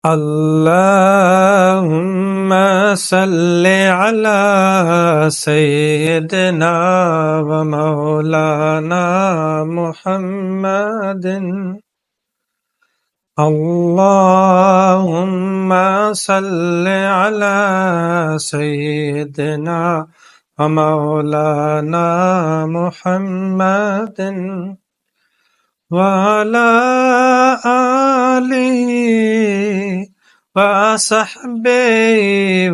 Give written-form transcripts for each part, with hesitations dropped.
اللهم صل على سيدنا ومولانا محمد. اللهم صل على سيدنا ومولانا محمد وعلى آله وصحبه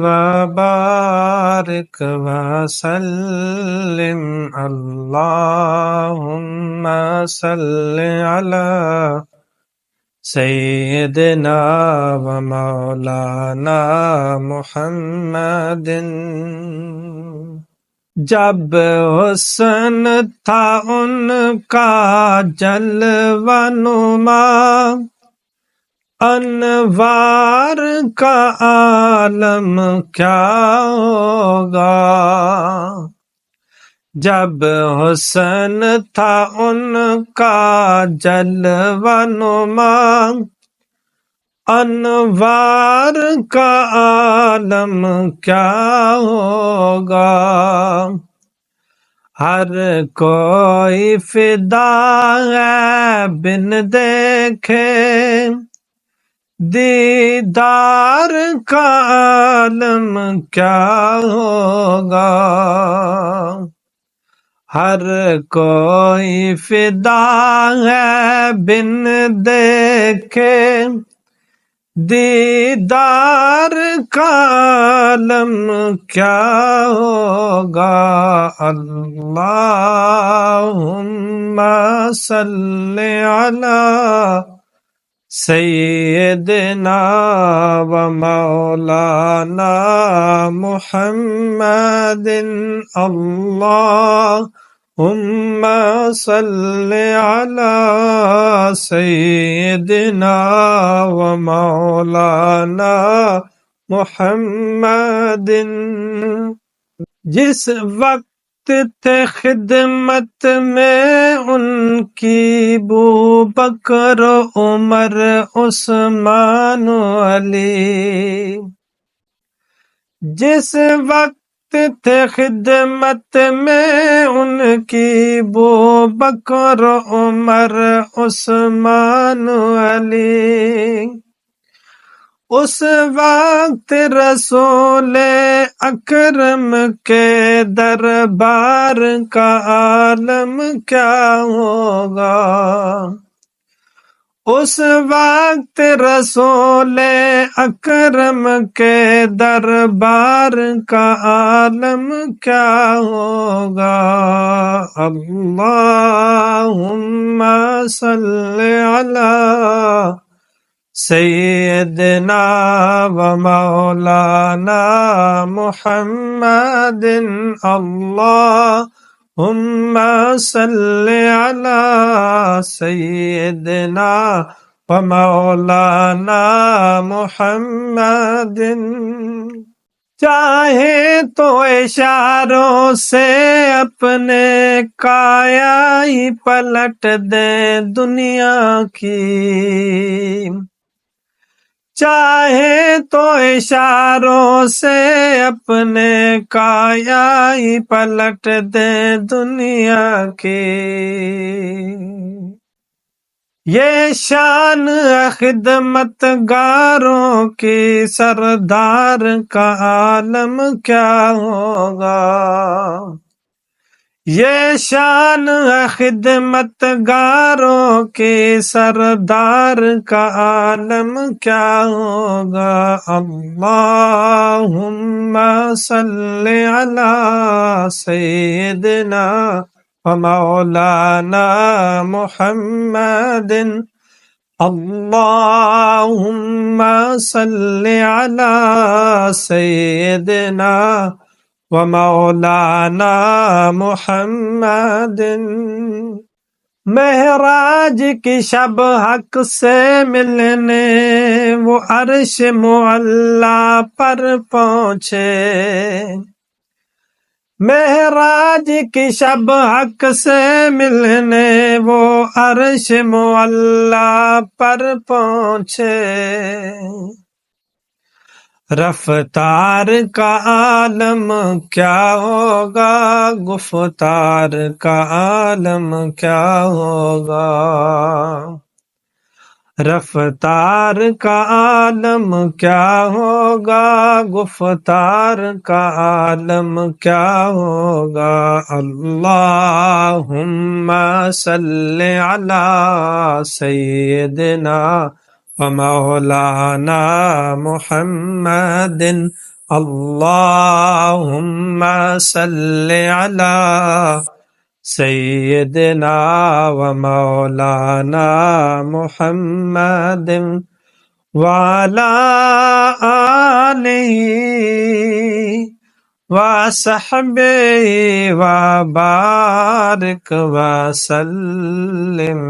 وبارك وسلم. اللهم صل على سيدنا ومولانا محمد. جب حسن تھا ان کا جلوہ نما، انوار کا عالم کیا ہوگا. جب حسن تھا ان کا جلوہ نما، انوار کا عالم کیا ہوگا. ہر کوئی فدا ہے بن دیکھے دیدار کا عالم کیا ہوگا. ہر کوئی فدا ہے بن دیکھے دیدار کا عالم کیا ہوگا. اللہم صل علی سیدنا و مولانا محمد. اللہم صل علی سیدنا و مولانا محمد. جس وقت تھے خدمت میں ان کی بوبکر عمر عثمان علی. جس وقت تھے خدمت میں ان کی بوبکر عمر عثمان علی. اس وقت رسول اکرم کے دربار کا عالم کیا ہوگا. اس وقت رسول اکرم کے دربار کا عالم کیا ہوگا. اللہم صل علی سیدنا و مولانا محمد. اللہم صل علی سیدنا و مولانا محمد. چاہے تو اشاروں سے اپنے کایا ہی پلٹ دیں دنیا کی. چاہے تو اشاروں سے اپنے کایا ہی پلٹ دیں دنیا کی. یہ شان خدمت گاروں کی سردار کا عالم کیا ہوگا. یہ شان خدمت گاروں کی سردار کا عالم کیا ہوگا. اللہم صل علی سیدنا و مولانا محمد. اللہم صل علی سیدنا و مولانا محمد. معراج کی شب حق سے ملنے وہ عرش معلی پر پہنچے. معراج کی شب حق سے ملنے وہ عرش معلا پر پہنچے، رفتار کا عالم کیا ہوگا، گفتار کا عالم کیا ہوگا، رفتار کا عالم کیا ہوگا، گفتار کا عالم کیا ہوگا۔ اللہم صلی علی سیدنا و مولانا محمد، اللہم صلی علی سیدنا و مولانا محمد وعلی آلہ وصحبہ وبارک وسلم۔